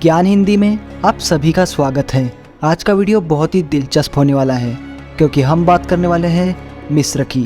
ज्ञान हिंदी में आप सभी का स्वागत है। आज का वीडियो बहुत ही दिलचस्प होने वाला है क्योंकि हम बात करने वाले हैं मिस्र की।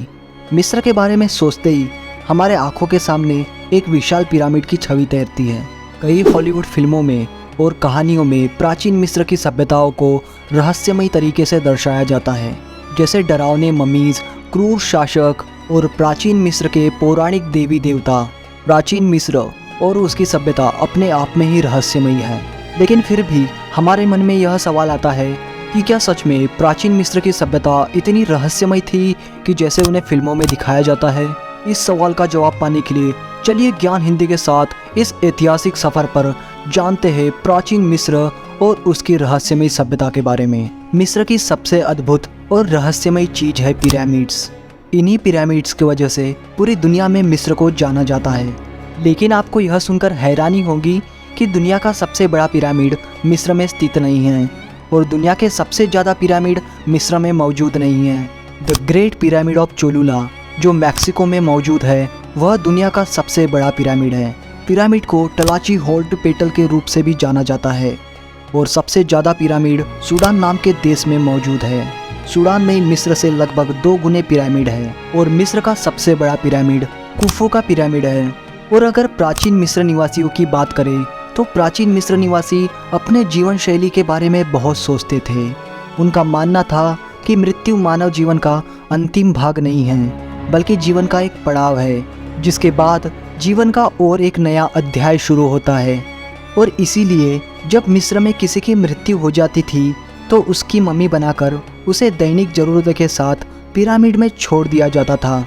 मिस्र के बारे में सोचते ही हमारे आंखों के सामने एक विशाल पिरामिड की छवि तैरती है। कई हॉलीवुड फिल्मों में और कहानियों में प्राचीन मिस्र की सभ्यताओं को रहस्यमयी तरीके से दर्शाया जाता है, जैसे डरावने ममीज, क्रूर शासक और प्राचीन मिस्र के पौराणिक देवी देवता। प्राचीन मिस्र और उसकी सभ्यता अपने आप में ही रहस्यमयी है, लेकिन फिर भी हमारे मन में यह सवाल आता है कि क्या सच में प्राचीन मिस्र की सभ्यता इतनी रहस्यमयी थी कि जैसे उन्हें फिल्मों में दिखाया जाता है। इस सवाल का जवाब पाने के लिए चलिए ज्ञान हिंदी के साथ इस ऐतिहासिक सफर पर जानते हैं प्राचीन मिस्र और उसकी रहस्यमयी सभ्यता के बारे में। मिस्र की सबसे अद्भुत और रहस्यमयी चीज है पिरामिड्स। इन्हीं पिरामिड्स की वजह से पूरी दुनिया में मिस्र को जाना जाता है। लेकिन आपको यह सुनकर हैरानी होगी कि दुनिया का सबसे बड़ा पिरामिड मिस्र में स्थित नहीं है और दुनिया के सबसे ज़्यादा पिरामिड मिस्र में मौजूद नहीं है। The great pyramid of Cholula जो मैक्सिको में मौजूद है, वह दुनिया का सबसे बड़ा पिरामिड है। पिरामिड को टलाची होल्ट पेटल के रूप से भी जाना जाता है और सबसे ज़्यादा पिरामिड सूडान नाम के देश में मौजूद है। सूडान में मिस्र से लगभग 2 गुने पिरामिड है और मिस्र का सबसे बड़ा पिरामिड कुफू का पिरामिड है। और अगर प्राचीन मिस्र निवासियों की बात करें तो प्राचीन मिस्र निवासी अपने जीवन शैली के बारे में बहुत सोचते थे। उनका मानना था कि मृत्यु मानव जीवन का अंतिम भाग नहीं है, बल्कि जीवन का एक पड़ाव है, जिसके बाद जीवन का और एक नया अध्याय शुरू होता है। और इसीलिए जब मिस्र में किसी की मृत्यु हो जाती थी तो उसकी मम्मी बनाकर उसे दैनिक ज़रूरत के साथ पिरामिड में छोड़ दिया जाता था।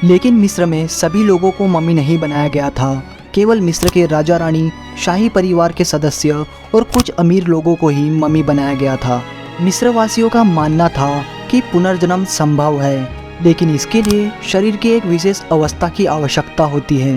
लेकिन मिस्र में सभी लोगों को मम्मी नहीं बनाया गया था, केवल मिस्र के राजा रानी, शाही परिवार के सदस्य और कुछ अमीर लोगों को ही मम्मी बनाया गया था। मिस्र वासियों का मानना था कि पुनर्जन्म संभव है, लेकिन इसके लिए शरीर की एक विशेष अवस्था की आवश्यकता होती है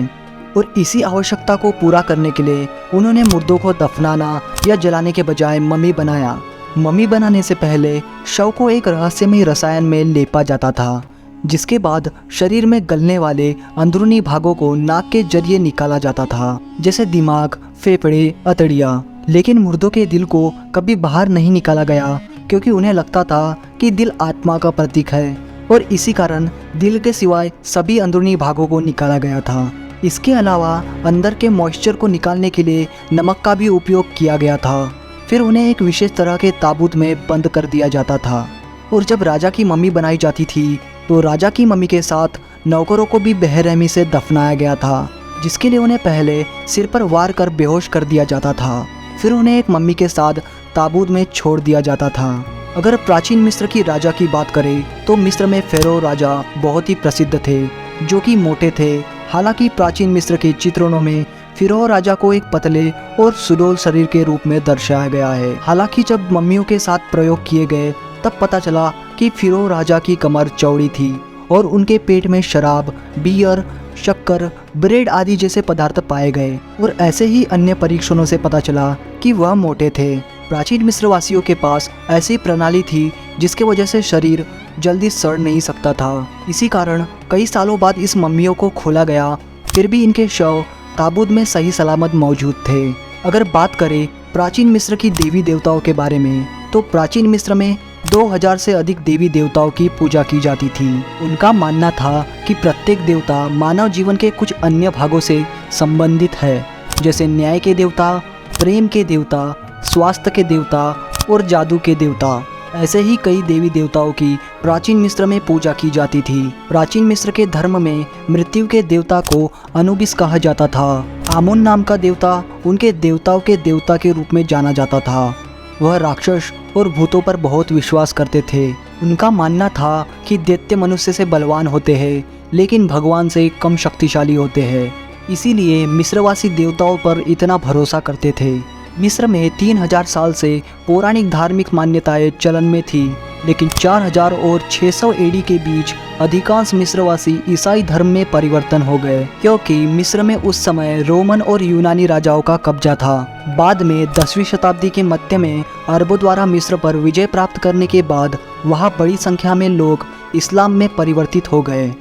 और इसी आवश्यकता को पूरा करने के लिए उन्होंने मुर्दों को दफनाना या जलाने के बजाय मम्मी बनाया। मम्मी बनाने से पहले शव को एक रहस्यमय रसायन में लेपा जाता था, जिसके बाद शरीर में गलने वाले अंदरूनी भागों को नाक के जरिए निकाला जाता था, जैसे दिमाग, फेफड़े, अतड़ियाँ। लेकिन मुर्दों के दिल को कभी बाहर नहीं निकाला गया क्योंकि उन्हें लगता था कि दिल आत्मा का प्रतीक है और इसी कारण दिल के सिवाय सभी अंदरूनी भागों को निकाला गया था। इसके अलावा अंदर के मॉइस्चर को निकालने के लिए नमक का भी उपयोग किया गया था। फिर उन्हें एक विशेष तरह के ताबूत में बंद कर दिया जाता था और जब राजा की मम्मी बनाई जाती थी तो राजा की मम्मी के साथ नौकरों को भी बेरहमी से दफनाया गया था, जिसके लिए उन्हें पहले सिर पर वार कर बेहोश कर दिया जाता था। फिर उन्हें एक मम्मी के साथ ताबूत में छोड़ दिया जाता था। अगर प्राचीन मिस्र की राजा की बात करें तो मिस्र में फेरो राजा बहुत ही प्रसिद्ध थे, जो कि मोटे थे। हालांकि प्राचीन मिस्र के चित्रणों में फिरौन राजा को एक पतले और सुडौल शरीर के रूप में दर्शाया गया है। हालांकि जब मम्मियों के साथ प्रयोग किए गए तब पता चला कि फिरौन राजा की कमर चौड़ी थी और उनके पेट में शराब, बियर, शक्कर, ब्रेड आदि जैसे पदार्थ पाए गए और ऐसे ही अन्य परीक्षणों से पता चला कि वह मोटे थे। प्राचीन मिस्रवासियों के पास ऐसी प्रणाली थी जिसके वजह से शरीर जल्दी सड़ नहीं सकता था। इसी कारण कई सालों बाद इस मम्मियों को खोला गया, फिर भी इनके शव ताबूत में सही सलामत मौजूद थे। अगर बात करें प्राचीन मिस्र की देवी देवताओं के बारे में तो प्राचीन मिस्र में 2000 से अधिक देवी देवताओं की पूजा की जाती थी। उनका मानना था कि प्रत्येक देवता मानव जीवन के कुछ अन्य भागों से संबंधित है, जैसे न्याय के देवता, प्रेम के देवता, स्वास्थ्य के देवता और जादू के देवता। ऐसे ही कई देवी देवताओं की प्राचीन मिस्र में पूजा की जाती थी। प्राचीन मिस्र के धर्म में मृत्यु के देवता को अनुबिस कहा जाता था। आमुन नाम का देवता उनके देवताओं के देवता के रूप में जाना जाता था। वह राक्षस और भूतों पर बहुत विश्वास करते थे। उनका मानना था कि दैत्य मनुष्य से बलवान होते हैं, लेकिन भगवान से कम शक्तिशाली होते हैं। इसीलिए मिस्रवासी देवताओं पर इतना भरोसा करते थे। मिस्र में 3000 साल से पौराणिक धार्मिक मान्यताएं चलन में थी, लेकिन 4000 और 600 एडी के बीच अधिकांश मिस्रवासी ईसाई धर्म में परिवर्तन हो गए, क्योंकि मिस्र में उस समय रोमन और यूनानी राजाओं का कब्जा था। बाद में 10वीं शताब्दी के मध्य में अरबों द्वारा मिस्र पर विजय प्राप्त करने के बाद वहां बड़ी संख्या में लोग इस्लाम में परिवर्तित हो गए।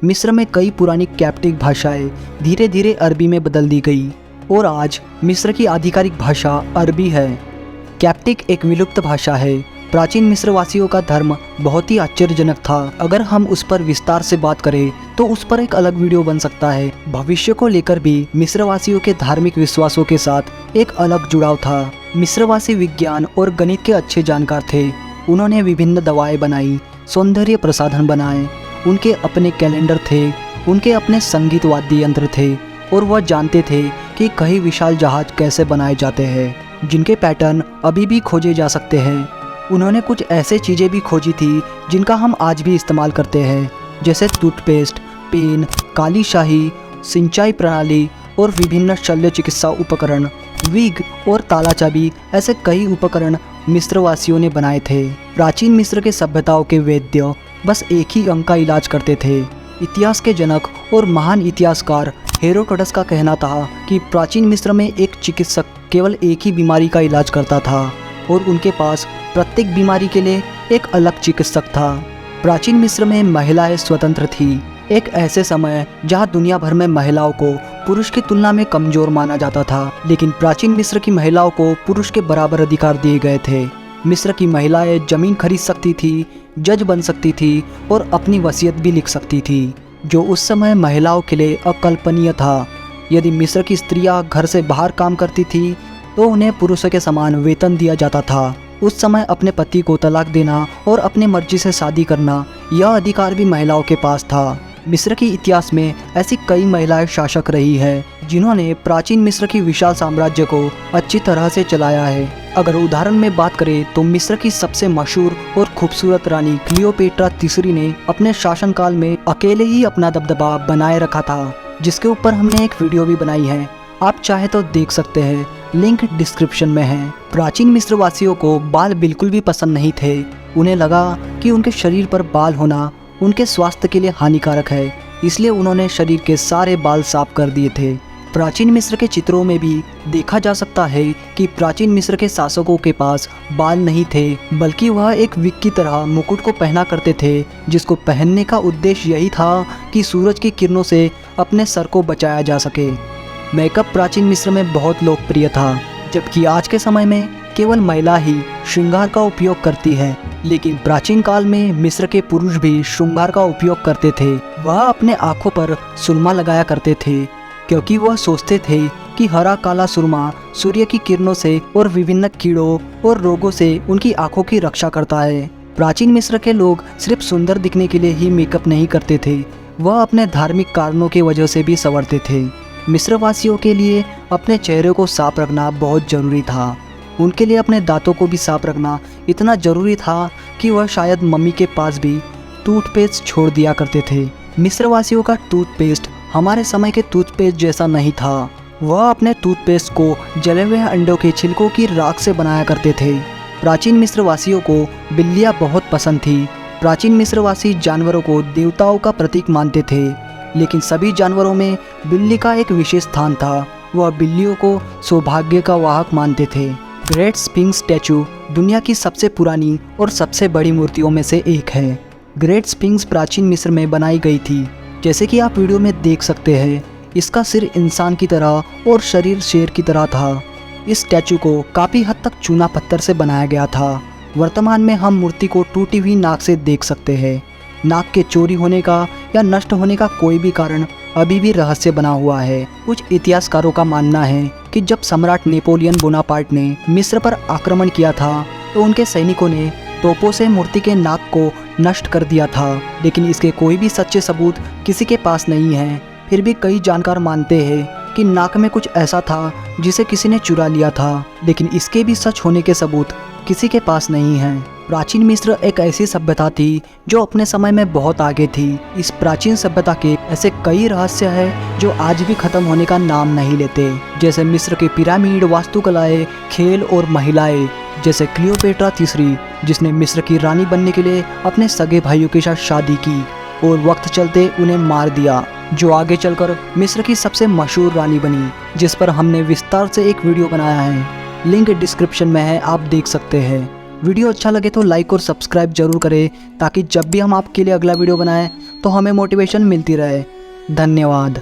मिस्र में कई पुरानी कैप्टिक भाषाएं धीरे धीरे अरबी में बदल दी गई और आज मिस्र की आधिकारिक भाषा अरबी है। कैप्टिक एक विलुप्त भाषा है। प्राचीन मिस्र वासियों का धर्म बहुत ही आश्चर्यजनक था। अगर हम उस पर विस्तार से बात करें तो उस पर एक अलग वीडियो बन सकता है। भविष्य को लेकर भी मिस्र वासियों के धार्मिक विश्वासों के साथ एक अलग जुड़ाव था। मिस्रवासी विज्ञान और गणित के अच्छे जानकार थे। उन्होंने विभिन्न दवाएं बनाई, सौंदर्य प्रसाधन बनाए। उनके अपने कैलेंडर थे, उनके अपने संगीत वाद्य यंत्र थे और वह जानते थे कि कई विशाल जहाज कैसे बनाए जाते हैं जिनके पैटर्न अभी भी खोजे जा सकते हैं। उन्होंने कुछ ऐसे चीज़ें भी खोजी थी जिनका हम आज भी इस्तेमाल करते हैं, जैसे टूथपेस्ट, पेन, काली शाही, सिंचाई प्रणाली और विभिन्न शल्य चिकित्सा उपकरण, विग और ताला चाबी। ऐसे कई उपकरण मिस्रवासियों ने बनाए थे। प्राचीन मिस्र के सभ्यताओं के वैद्य बस एक ही अंग का इलाज करते थे। इतिहास के जनक और महान इतिहासकार हेरोडोटस का कहना था कि प्राचीन मिस्र में एक चिकित्सक केवल एक ही बीमारी का इलाज करता था और उनके पास प्रत्येक बीमारी के लिए एक अलग चिकित्सक था। प्राचीन मिस्र में महिलाएं स्वतंत्र थी। एक ऐसे समय जहां दुनिया भर में महिलाओं को पुरुष की तुलना में कमजोर माना जाता था, लेकिन प्राचीन मिस्र की महिलाओं को पुरुष के बराबर अधिकार दिए गए थे। मिस्र की महिलाएं जमीन खरीद सकती थी, जज बन सकती थी और अपनी वसीयत भी लिख सकती थी, जो उस समय महिलाओं के लिए अकल्पनीय था। यदि मिस्र की स्त्रियां घर से बाहर काम करती थी तो उन्हें पुरुषों के समान वेतन दिया जाता था। उस समय अपने पति को तलाक देना और अपनी मर्जी से शादी करना, यह अधिकार भी महिलाओं के पास था। मिस्र के इतिहास में ऐसी कई महिलाएं शासक रही है जिन्होंने प्राचीन मिस्र की विशाल साम्राज्य को अच्छी तरह से चलाया है। अगर उदाहरण में बात करें तो मिस्र की सबसे मशहूर और खूबसूरत रानी क्लियोपेट्रा तीसरी ने अपने शासनकाल में अकेले ही अपना दबदबा बनाए रखा था, जिसके ऊपर हमने एक वीडियो भी बनाई है। आप चाहे तो देख सकते हैं, लिंक डिस्क्रिप्शन में है। प्राचीन मिस्र वासियों को बाल बिल्कुल भी पसंद नहीं थे। उन्हें लगा कि उनके शरीर पर बाल होना उनके स्वास्थ्य के लिए हानिकारक है, इसलिए उन्होंने शरीर के सारे बाल साफ कर दिए थे। प्राचीन मिस्र के चित्रों में भी देखा जा सकता है कि प्राचीन मिस्र के शासकों के पास बाल नहीं थे, बल्कि वह एक विग की तरह मुकुट को पहना करते थे, जिसको पहनने का उद्देश्य यही था कि सूरज की किरणों से अपने सर को बचाया जा सके। मेकअप प्राचीन मिस्र में बहुत लोकप्रिय था, जबकि आज के समय में केवल महिला ही श्रृंगार का उपयोग करती है। लेकिन प्राचीन काल में मिस्र के पुरुष भी श्रृंगार का उपयोग करते थे। वह अपने आँखों पर सुरमा लगाया करते थे, क्योंकि वह सोचते थे कि हरा काला सुरमा सूर्य की किरणों से और विभिन्न कीड़ों और रोगों से उनकी आंखों की रक्षा करता है। प्राचीन मिस्र के लोग सिर्फ सुंदर दिखने के लिए ही मेकअप नहीं करते थे, वह अपने धार्मिक कारणों की वजह से भी संवरते थे। मिस्र वासियों के लिए अपने चेहरे को साफ रखना बहुत जरूरी था। उनके लिए अपने दांतों को भी साफ रखना इतना जरूरी था कि वह शायद मम्मी के पास भी टूथपेस्ट छोड़ दिया करते थे। मिस्र वासियों का टूथपेस्ट हमारे समय के टूथपेस्ट जैसा नहीं था। वह अपने टूथपेस्ट को जले हुए अंडों के छिलकों की राख से बनाया करते थे। प्राचीन मिस्र वासियों को बिल्लियाँ बहुत पसंद थी। प्राचीन मिस्रवासी जानवरों को देवताओं का प्रतीक मानते थे, लेकिन सभी जानवरों में बिल्ली का एक विशेष स्थान था। वह बिल्लियों को सौभाग्य का वाहक मानते थे। ग्रेट स्फिंक्स स्टैचू दुनिया की सबसे पुरानी और सबसे बड़ी मूर्तियों में से एक है। ग्रेट स्फिंक्स प्राचीन मिस्र में बनाई गई थी। जैसे कि आप वीडियो में देख सकते हैं, इसका सिर इंसान की तरह और शरीर शेर की तरह था। इस स्टैचू को काफ़ी हद तक चूना पत्थर से बनाया गया था। वर्तमान में हम मूर्ति को टूटी हुई नाक से देख सकते हैं। नाक के चोरी होने का या नष्ट होने का कोई भी कारण अभी भी रहस्य बना हुआ है। कुछ इतिहासकारों का मानना है कि जब सम्राट नेपोलियन बोनापार्ट ने मिस्र पर आक्रमण किया था तो उनके सैनिकों ने तोपों से मूर्ति के नाक को नष्ट कर दिया था, लेकिन इसके कोई भी सच्चे सबूत किसी के पास नहीं है। फिर भी कई जानकार मानते हैं कि नाक में कुछ ऐसा था जिसे किसी ने चुरा लिया था, लेकिन इसके भी सच होने के सबूत किसी के पास नहीं है। प्राचीन मिस्र एक ऐसी सभ्यता थी जो अपने समय में बहुत आगे थी। इस प्राचीन सभ्यता के ऐसे कई रहस्य हैं जो आज भी खत्म होने का नाम नहीं लेते, जैसे मिस्र के पिरामिड, वास्तुकलाएं, खेल और महिलाएं, जैसे क्लियोपेट्रा तीसरी जिसने मिस्र की रानी बनने के लिए अपने सगे भाइयों के साथ शादी की और वक्त चलते उन्हें मार दिया, जो आगे चलकर मिस्र की सबसे मशहूर रानी बनी, जिस पर हमने विस्तार से एक वीडियो बनाया है। लिंक डिस्क्रिप्शन में है, आप देख सकते हैं। वीडियो अच्छा लगे तो लाइक और सब्सक्राइब जरूर करें, ताकि जब भी हम आपके लिए अगला वीडियो बनाएं तो हमें मोटिवेशन मिलती रहे। धन्यवाद।